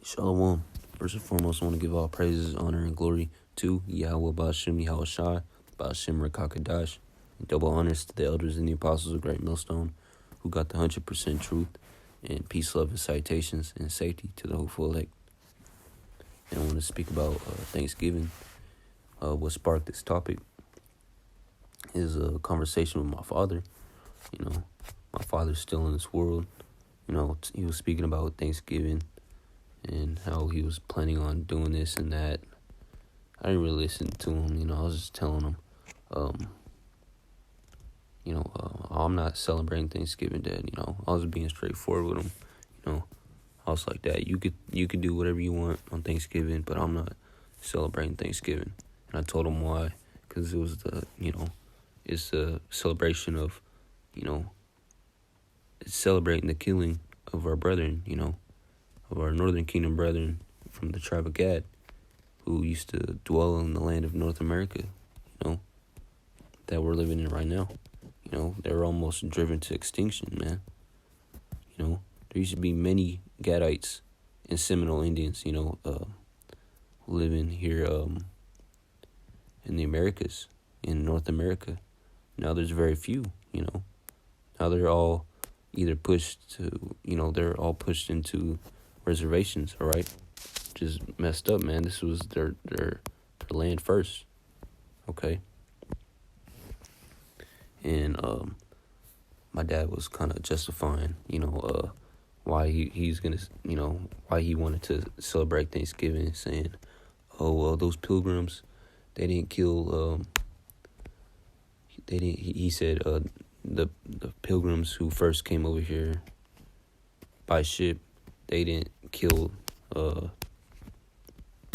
Shalom. First and foremost, I want to give all praises, honor, and glory to Yahweh Ba'ashem Yahweh Shai, Ba'ashem Rekakadash, and double honors to the elders and the apostles of Great Millstone, who got the 100% truth, and peace, love, and citations, and safety to the hopeful elect. And I want to speak about Thanksgiving. What sparked this topic is a conversation with my father. My father's still in this world. He was speaking about Thanksgiving and how he was planning on doing this and that. I didn't really listen to him. I was just telling him, I'm not celebrating Thanksgiving, Dad. I was being straightforward with him. I was like, Dad, you could do whatever you want on Thanksgiving, but I'm not celebrating Thanksgiving. And I told him why, because it was it's a celebration of, it's celebrating the killing of our brethren, of our northern kingdom brethren from the tribe of Gad, who used to dwell in the land of North America, that we're living in right now. They're almost driven to extinction, man. There used to be many Gadites and Seminole Indians, living here in the Americas, in North America. Now there's very few, Now they're all either pushed to, they're all pushed into reservations, all right? Just messed up, man. This was their land first, okay? And my dad was kind of justifying, why he's gonna, why he wanted to celebrate Thanksgiving, saying, oh, well, those pilgrims, they didn't kill, he said, the pilgrims who first came over here by ship, they didn't kill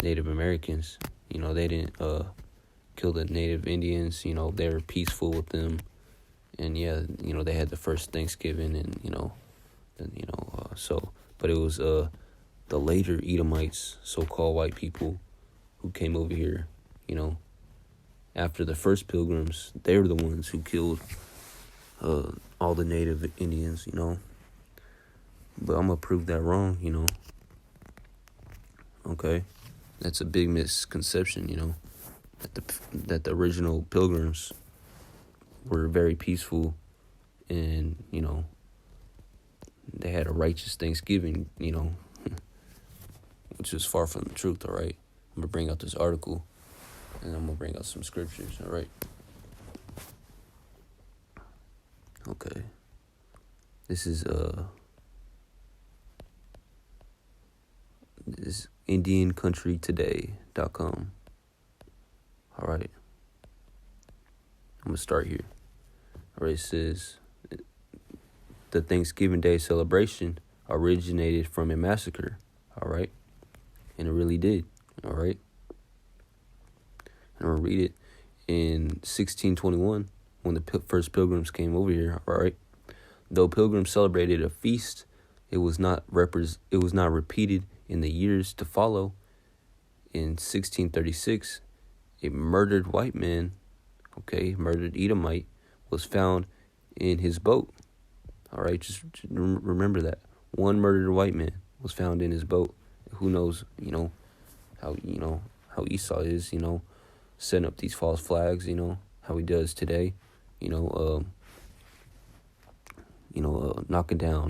Native Americans. They didn't kill the Native Indians. They were peaceful with them. And yeah, they had the first Thanksgiving, and but it was the later Edomites, so-called white people, who came over here, after the first pilgrims. They were the ones who killed all the Native Indians, But I'm gonna prove that wrong, Okay, that's a big misconception, that the original pilgrims were very peaceful, and they had a righteous Thanksgiving, which is far from the truth. All right, I'm gonna bring out this article, and I'm gonna bring out some scriptures. All right. Okay. This is this IndianCountryToday.com. All right. I'm gonna start here. All right. It says the Thanksgiving Day celebration originated from a massacre. All right, and it really did. All right. And I'm gonna read it. In 1621, when the first pilgrims came over here, all right, though pilgrims celebrated a feast, it was not repeated in the years to follow. In 1636, a murdered white man, murdered Edomite, was found in his boat. All right, just remember that. One murdered white man was found in his boat. Who knows, how Esau is, setting up these false flags, how he does today, knocking down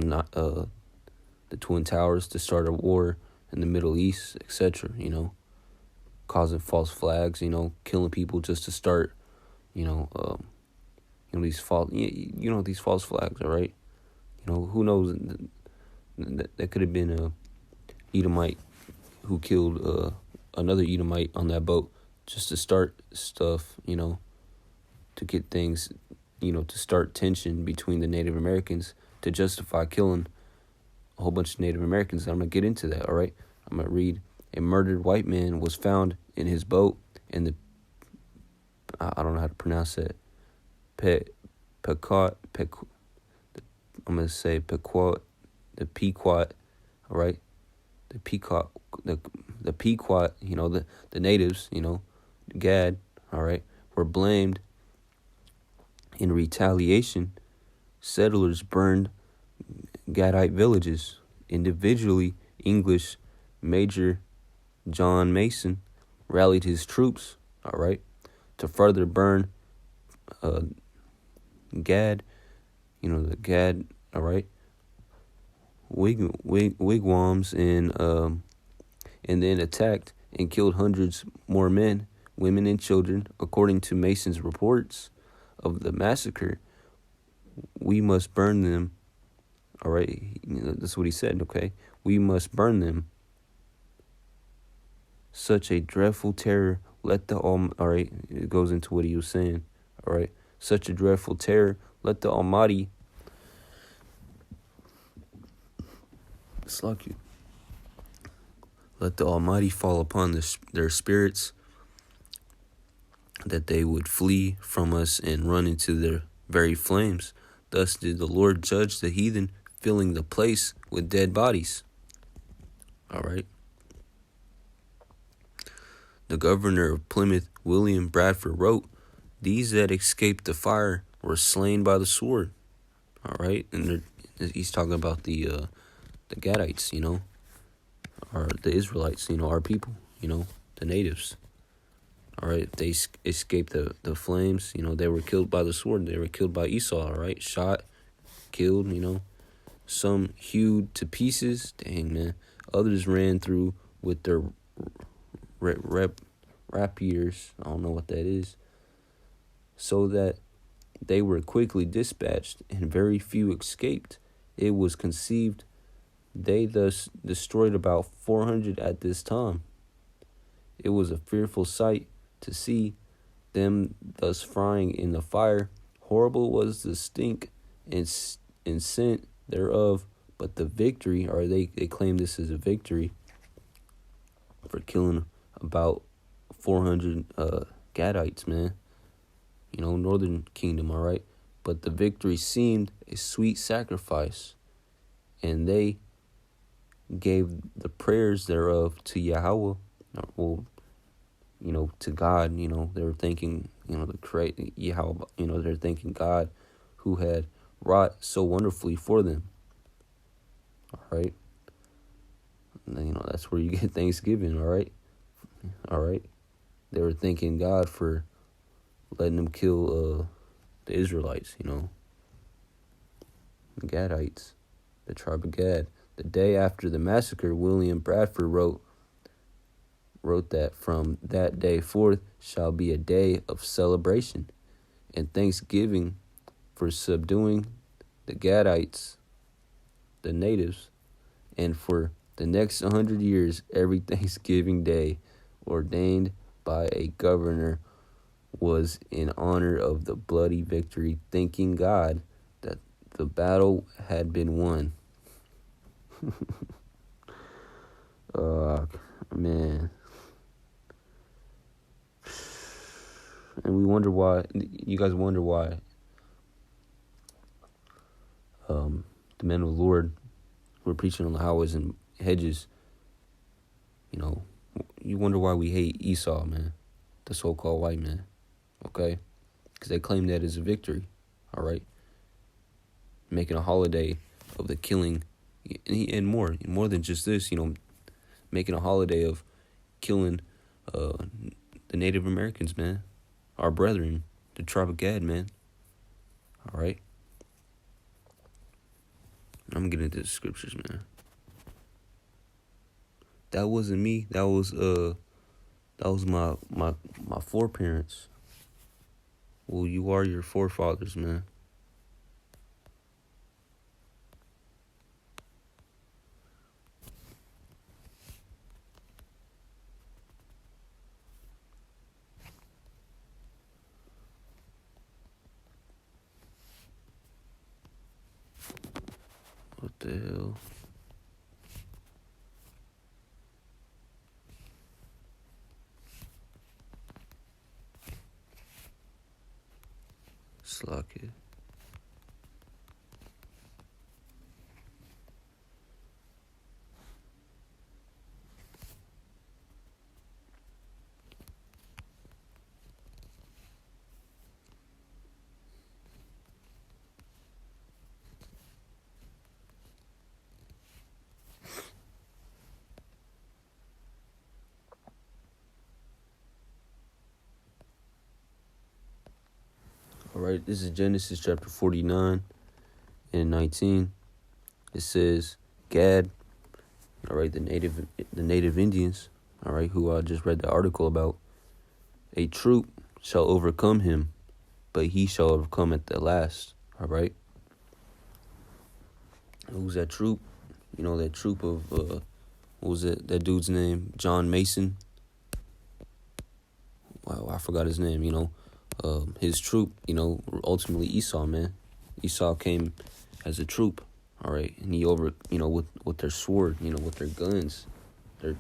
the Twin Towers to start a war in the Middle East, etc., causing false flags, killing people just to start, these false, these false flags, all right? Who knows, that could have been a Edomite who killed another Edomite on that boat just to start stuff, to get things, to start tension between the Native Americans to justify killing a whole bunch of Native Americans. I'm going to get into that, all right? I'm going to read. A murdered white man was found in his boat in I don't know how to pronounce that. Pequot, I'm going to say Pequot, the Pequot, all right? The Pequot, the Pequot, the natives, Gad, all right, were blamed. In retaliation, settlers burned Gadite villages. Individually, English Major John Mason rallied his troops, all right, to further burn uh, Gad, the Gad, all right, wigwams, and then attacked and killed hundreds more men, women, and children. According to Mason's reports of the massacre, we must burn them, all right, that's what he said, okay? We must burn them. Such a dreadful terror, all right, it goes into what he was saying, all right? Such a dreadful terror, let the Almighty, let the Almighty fall upon their spirits, that they would flee from us and run into their very flames. Thus did the Lord judge the heathen, filling the place with dead bodies. All right. The governor of Plymouth, William Bradford, wrote, "These that escaped the fire were slain by the sword." All right. And he's talking about the Gadites, or the Israelites, our people, the natives. All right, they escaped the flames. They were killed by the sword. They were killed by Esau. All right, shot, killed. Some hewed to pieces. Dang, man. Others ran through with their rapiers. I don't know what that is. So that they were quickly dispatched, and very few escaped. It was conceived they thus destroyed about 400 at this time. It was a fearful sight to see them thus frying in the fire. Horrible was the stink and scent thereof, but the victory, or they claim this is a victory for killing about 400 Gadites, man. Northern Kingdom, all right? But the victory seemed a sweet sacrifice, and they gave the prayers thereof to Yahweh, to God. They were thanking, the create Yahweh, they're thanking God who had wrought so wonderfully for them. All right. And, that's where you get Thanksgiving, all right? All right. They were thanking God for letting them kill the Israelites, the Gadites, the tribe of Gad. The day after the massacre, William Bradford wrote that from that day forth shall be a day of celebration and thanksgiving for subduing the Gadites, the natives, and for the next 100 years, every Thanksgiving day ordained by a governor was in honor of the bloody victory, thanking God that the battle had been won. Man. And we wonder why, you guys wonder why the men of the Lord who are preaching on the highways and hedges, you wonder why we hate Esau, man, the so-called white man, okay? Because they claim that is a victory, all right? Making a holiday of the killing, and more than just this, making a holiday of killing the Native Americans, man, our brethren, the tribe of Gad, man, all right? I'm getting into the scriptures, man. That wasn't me. That was my foreparents. Well, you are your forefathers, man. What the hell? Slack it. right, this is Genesis chapter 49 and 19. It says, Gad, all right, the native Indians, all right, who I just read the article about, a troop shall overcome him, but he shall overcome at the last, all right? Who's that troop? You know, that troop of, what was it, that dude's name? John Mason. Wow, I forgot his name, you know. His troop, you know, ultimately Esau, man. Esau came as a troop, all right? And he you know, with their sword, you know, with their guns, their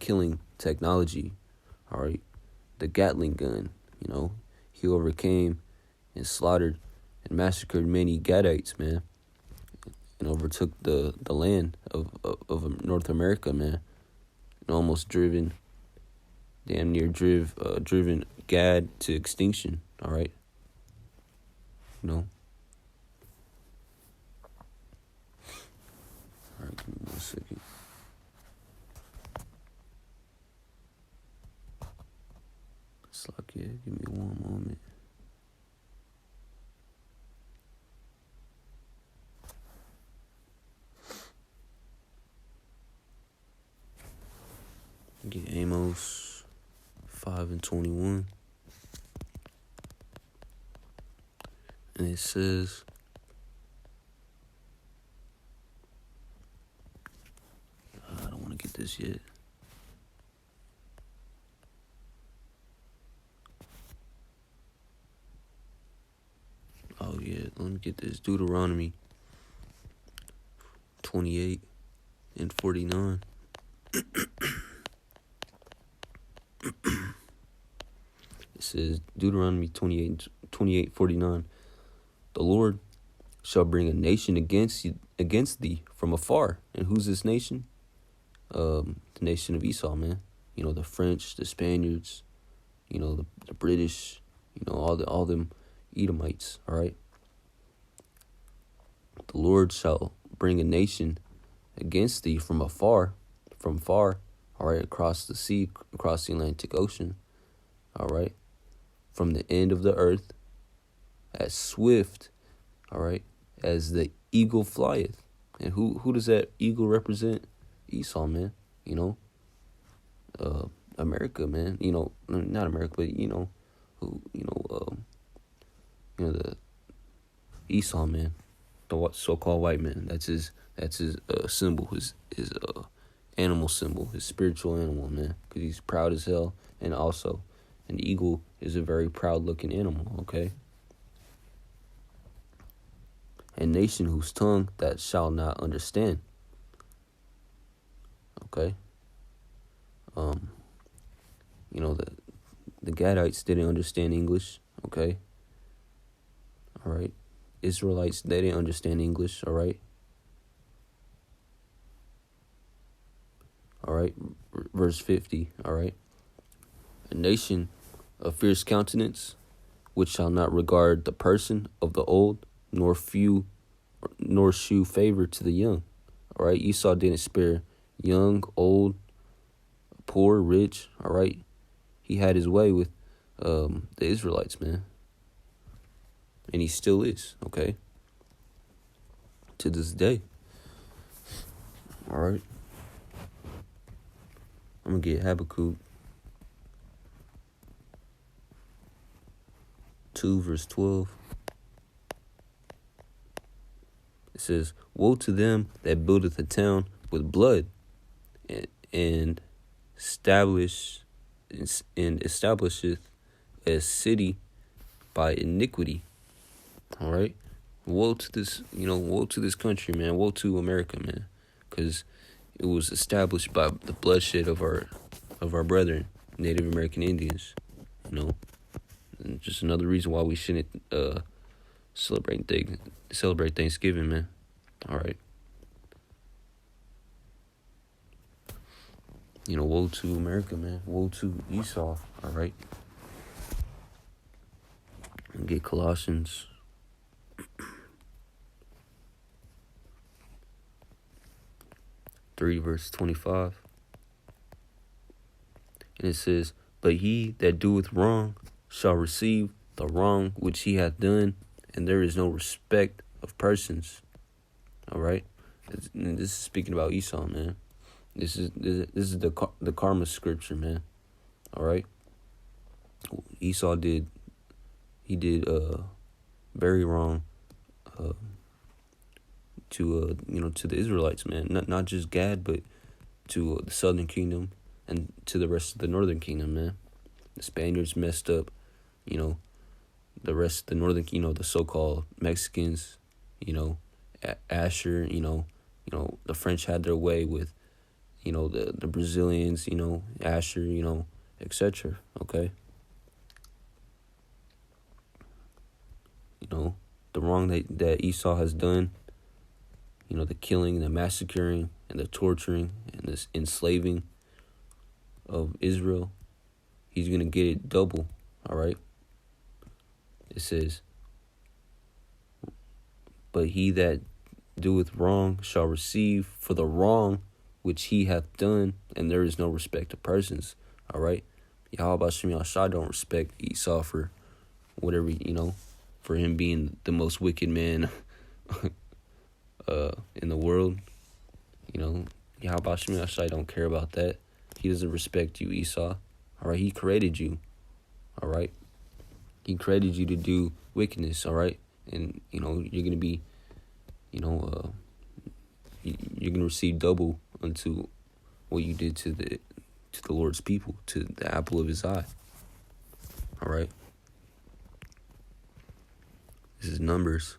killing technology, all right? The Gatling gun, you know, he overcame and slaughtered and massacred many Gadites, man, and overtook the land of North America, man, and almost driven Gad to extinction, all right? You know? All right, give me 1 second. Give me one moment. Get Amos 5:21. And it says, I don't want to get this yet. Oh, yeah, let me get this. Deuteronomy 28 and 49. It says, Deuteronomy 28:49. The Lord shall bring a nation against thee from afar. And who's this nation? The nation of Esau, man. You know, the French, the Spaniards, you know, the British, you know, all them Edomites, all right? The Lord shall bring a nation against thee from far, all right, across the sea, across the Atlantic Ocean, all right, from the end of the earth, as swift, all right, as the eagle flieth. And who does that eagle represent? Esau, man, you know, America, man, you know, not America, but, you know, the Esau, man, the so-called white man. That's his symbol, his animal symbol, his spiritual animal, man, because he's proud as hell. And also, an eagle is a very proud-looking animal, okay? A nation whose tongue that shall not understand, okay? You know, the Gadites didn't understand English, okay? All right? Israelites, they didn't understand English, all right? All right? Verse 50, all right? A nation of fierce countenance, which shall not regard the person of the old, nor shew favor to the young. All right? Esau didn't spare young, old, poor, rich, all right? He had his way with the Israelites, man. And he still is, okay? To this day. All right? I'm going to get Habakkuk 2, verse 12. It says, woe to them that buildeth a town with blood and establisheth a city by iniquity. All right? Woe to this, woe to this country, man. Woe to America, man. Because it was established by the bloodshed of our brethren, Native American Indians, you know. And just another reason why we shouldn't celebrate Thanksgiving, man. All right. You know, woe to America, man. Woe to Esau, all right? And get Colossians 3, verse 25. And it says, but he that doeth wrong shall receive the wrong which he hath done, and there is no respect of persons. All right, this is speaking about Esau, man. This is the karma scripture, man. All right, Esau did very wrong to to the Israelites, man. Not just Gad, but to the southern kingdom and to the rest of the northern kingdom, man. The Spaniards messed up, the rest of the northern, the so-called Mexicans, Asher, the French had their way with, the Brazilians, Asher, etc. Okay. The wrong that Esau has done, the killing, the massacring, and the torturing, and this enslaving of Israel, he's going to get it double, all right? It says, but he that doeth wrong shall receive for the wrong which he hath done, and there is no respect of persons, all right? Yahweh Shem Yahshua don't respect Esau for whatever, for him being the most wicked man in the world. Yahweh Shem Yahshua don't care about that. He doesn't respect you, Esau. All right, he created you. All right, he created you to do wickedness. All right, and you're gonna be, you're gonna receive double unto what you did to the Lord's people, to the apple of his eye. All right, this is Numbers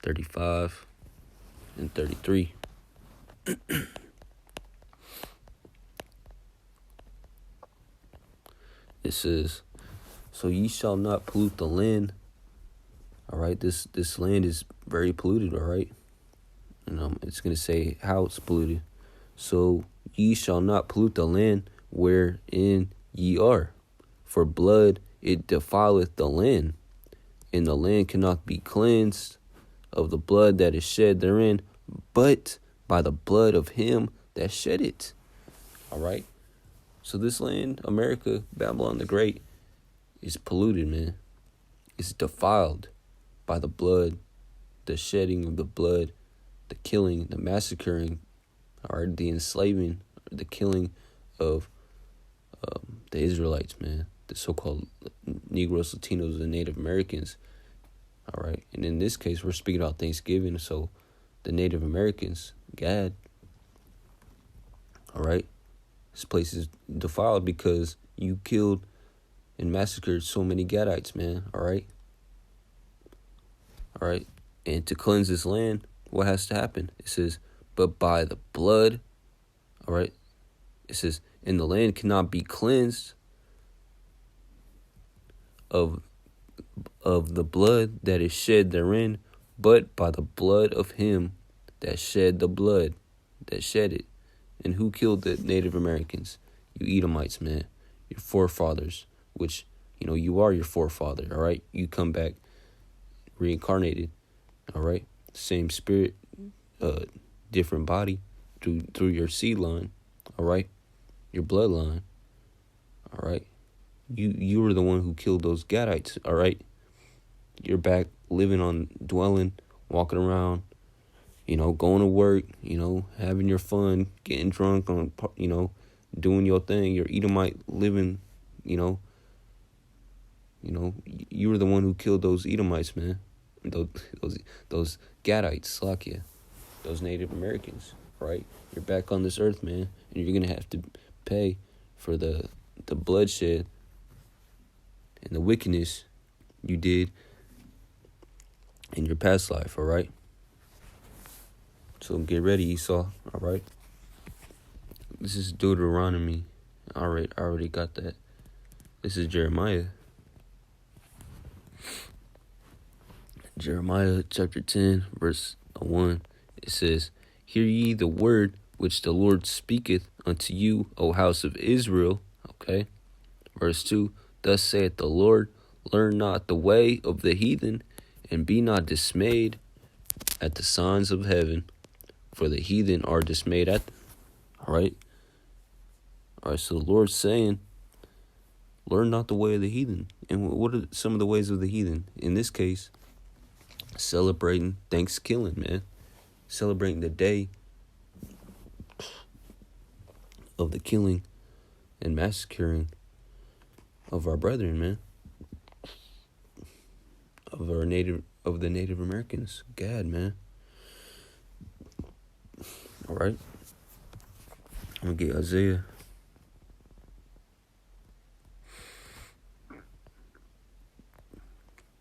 35 and 33. It says, so ye shall not pollute the land. All right, this land is very polluted, all right? And it's going to say how it's polluted. So ye shall not pollute the land wherein ye are. For blood it defileth the land, and the land cannot be cleansed of the blood that is shed therein, but by the blood of him that shed it. All right? So this land, America, Babylon the Great, is polluted, man. It's defiled by the blood, the shedding of the blood, the killing, the massacring, or the enslaving, the killing of the Israelites, man. The so-called Negroes, Latinos, and Native Americans. All right. And in this case, we're speaking about Thanksgiving. So the Native Americans, Gad. All right. This place is defiled because you killed and massacred so many Gadites, man. All right. All right. And to cleanse this land, what has to happen? It says, but by the blood. All right. It says, and the land cannot be cleansed of the blood that is shed therein, but by the blood of him that shed the blood, that shed it. And who killed the Native Americans? You Edomites, man. Your forefathers, which, you are your forefather, all right? You come back reincarnated, all right? Same spirit, different body through your seed line, all right? Your bloodline, all right? You were the one who killed those Gadites, all right? You're back dwelling, walking around, going to work, having your fun, getting drunk, doing your thing. Your Edomite living, you were the one who killed those Edomites, man. Those Gadites, Slakia, those Native Americans, right? You're back on this earth, man, and you're gonna have to pay for the bloodshed and the wickedness you did in your past life, all right? So get ready, Esau, all right? This is Deuteronomy. All right, I already got that. This is Jeremiah. Jeremiah chapter 10, verse 1. It says, hear ye the word which the Lord speaketh unto you, O house of Israel. Okay. Verse 2. Thus saith the Lord, learn not the way of the heathen, and be not dismayed at the signs of heaven, for the heathen are dismayed at them. All right. So the Lord's saying, Learn not the way of the heathen. And what are some of the ways of the heathen? In this case, celebrating Thanksgiving, man. Celebrating the day of the killing and massacring of our brethren, man. Of the Native Americans. God, man. All right. I'm going to get Isaiah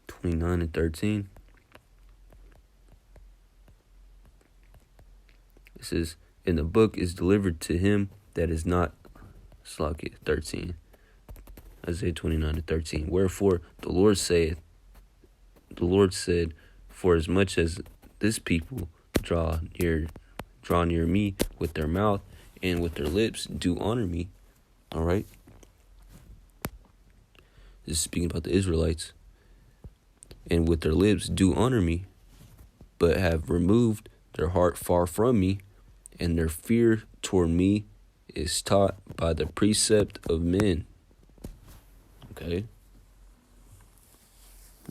29 and 13. It says, and the book is delivered to him that is not, Slakia 13. Isaiah 29 and 13. Wherefore the Lord said, for as much as this people draw near me with their mouth and with their lips do honor me. All right. This is speaking about the Israelites. And with their lips do honor me, but have removed their heart far from me, and their fear toward me is taught by the precept of men. Okay.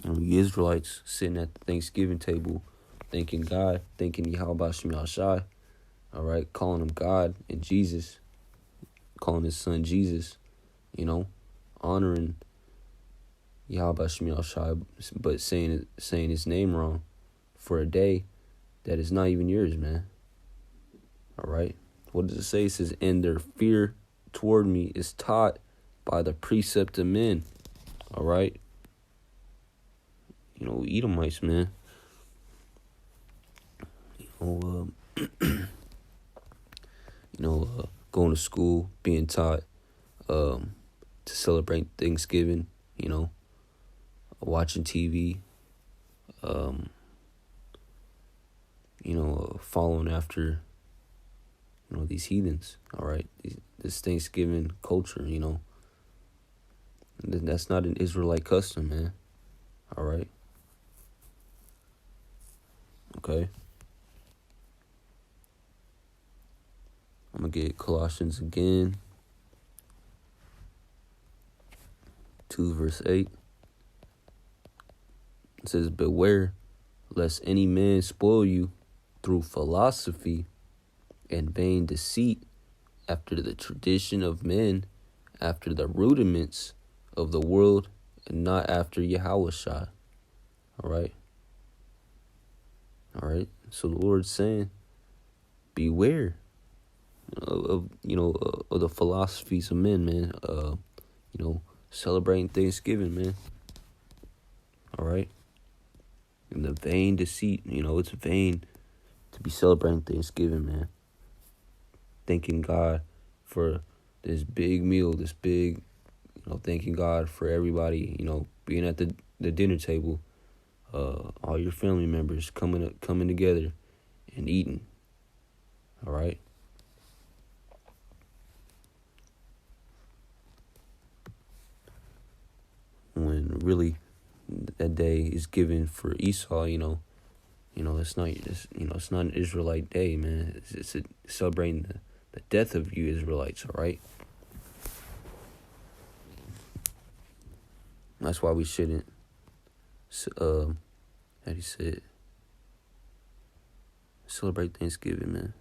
And the Israelites sitting at the Thanksgiving table, thanking God, thanking Yahweh Shem Yahshai, all right, calling him God and Jesus, calling his son Jesus, honoring Yahweh Shem Yahshai, but saying his name wrong for a day that is not even yours, man. All right. What does it say? It says, and their fear toward me is taught by the precept of men. All right. Edomites, man. Going to school, being taught to celebrate Thanksgiving, watching TV, following after, these heathens, all right? This Thanksgiving culture, that's not an Israelite custom, man, all right? Okay. I'm going to get Colossians again. 2 verse 8. It says, beware lest any man spoil you through philosophy and vain deceit, after the tradition of men, after the rudiments of the world, and not after Yahushua. All right. All right. So the Lord's saying, beware of the philosophies of men, man. Celebrating Thanksgiving, man. All right. And the vain deceit, it's vain to be celebrating Thanksgiving, man. Thanking God for this big meal, thanking God for everybody, being at the dinner table, all your family members coming together and eating. All right. When really that day is given for Esau, it's not an Israelite day, man. It's celebrating the death of you Israelites, all right? That's why we shouldn't, how do you say it? Celebrate Thanksgiving, man.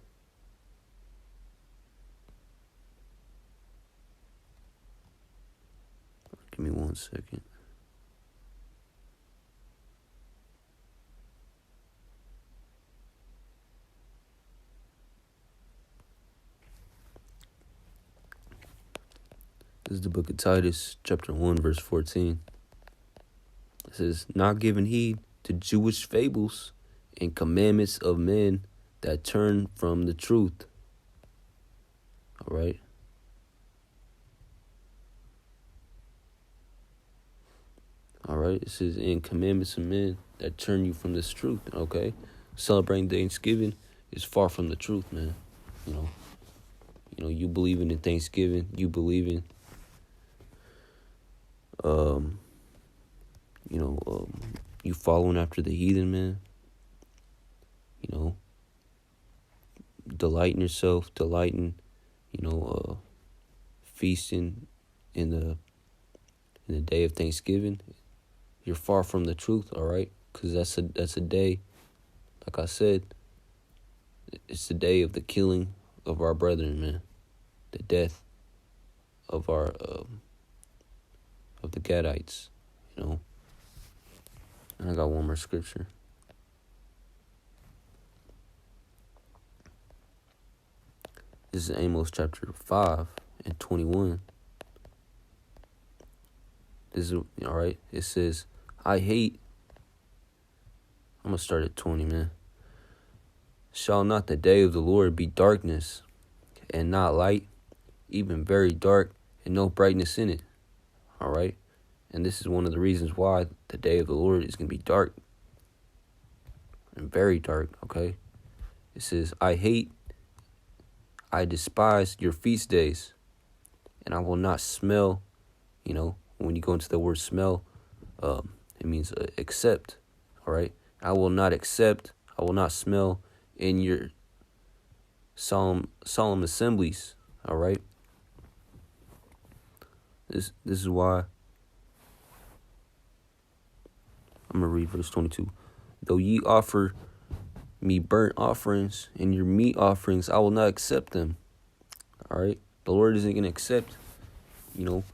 Give me 1 second. This is the book of Titus, chapter 1, verse 14. It says, not giving heed to Jewish fables and commandments of men that turn from the truth. All right. All right. It says, and commandments of men that turn you from this truth. Okay. Celebrating Thanksgiving is far from the truth, man. You believing in Thanksgiving, you believing you following after the heathen, man. Delighting feasting in the in the day of Thanksgiving, you're far from the truth, all right? Because that's a day, like I said, it's the day of the killing of our brethren, man. The death of our of the Gadites, you know. And I got one more scripture. This is Amos chapter 5 and 21. This is, all right, it says, I'm going to start at 20, man. Shall not the day of the Lord be darkness and not light, even very dark and no brightness in it? All right. And this is one of the reasons why the day of the Lord is going to be dark and very dark. Okay. It says, I despise your feast days, and I will not smell. You know, when you go into the word smell, it means accept. All right. I will not smell in your solemn assemblies. All right. This is why I'm going to read verse 22. Though ye offer me burnt offerings and your meat offerings, I will not accept them. All right. The Lord isn't going to accept, you know,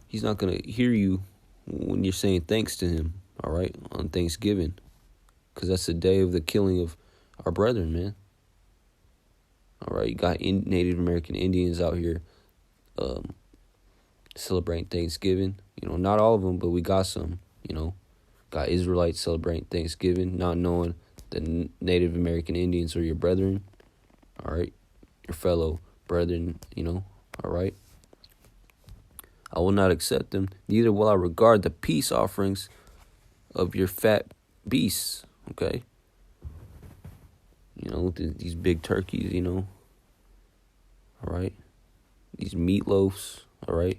he's not going to hear you when you're saying thanks to him. All right. On Thanksgiving. Because that's the day of the killing of our brethren, man. All right. You got Native American Indians out here celebrating Thanksgiving. You know, not all of them, but we got some, you know. Got Israelites celebrating Thanksgiving, not knowing that Native American Indians are your brethren. All right. Your fellow brethren, you know. All right. I will not accept them. Neither will I regard the peace offerings of your fat beasts. Okay. You know, these big turkeys, you know. All right. These meatloafs. All right.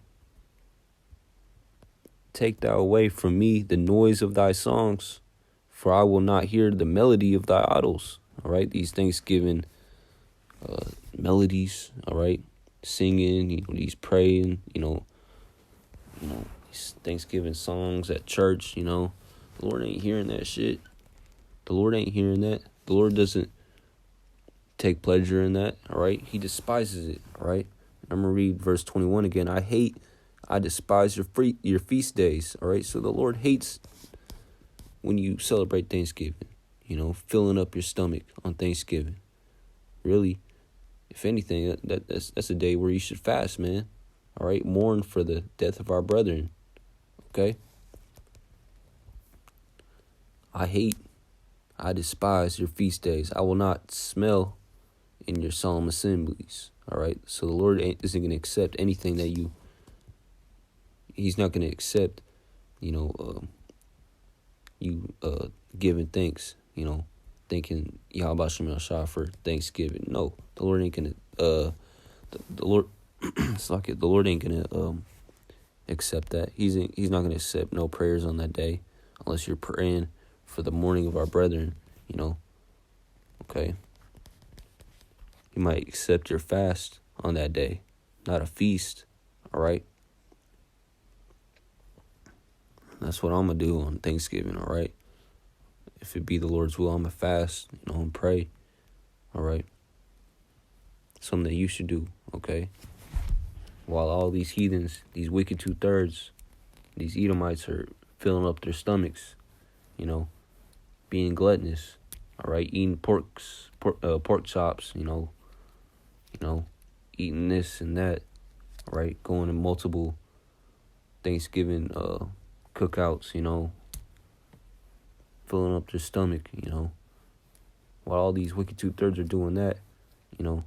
Take thou away from me the noise of thy songs, for I will not hear the melody of thy idols. All right. These Thanksgiving melodies. All right. Singing, you know, these praying, you know, these Thanksgiving songs at church, you know. The Lord ain't hearing that shit. The Lord ain't hearing that. The Lord doesn't take pleasure in that, all right? He despises it, all right? I'm going to read verse 21 again. I despise your feast days, all right? So the Lord hates when you celebrate Thanksgiving, you know, filling up your stomach on Thanksgiving. Really, if anything, that's a day where you should fast, man. All right, mourn for the death of our brethren. Okay? I despise your feast days. I will not smell in your solemn assemblies. All right? So the Lord isn't going to accept anything that he's not going to accept, you know, you giving thanks, you know, thanking Yahweh Shem Yahshua for Thanksgiving. No, the Lord ain't going to, the Lord, it's like the Lord ain't going to accept that. He's not going to accept no prayers on that day unless you're praying for the mourning of our brethren, you know. Okay. He might accept your fast on that day, not a feast. All right. That's what I'm going to do on Thanksgiving. All right. If it be the Lord's will, I'm going to fast, you know, and pray. All right. Something that you should do. Okay. While all these heathens, these wicked 2/3, these Edomites are filling up their stomachs, you know, being gluttonous, all right, eating pork chops, you know, eating this and that, all right, going to multiple Thanksgiving cookouts, you know, filling up their stomach, you know. While all these wicked 2/3 are doing that, you know,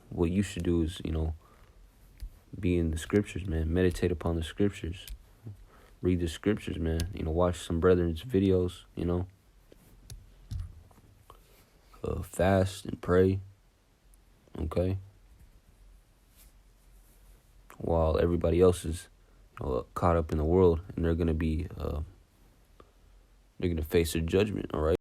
what you should do is, you know, be in the scriptures, man. Meditate upon the scriptures. Read the scriptures, man. You know, watch some brethren's videos, you know. Fast and pray. Okay. While everybody else is caught up in the world, and they're going to face their judgment, all right?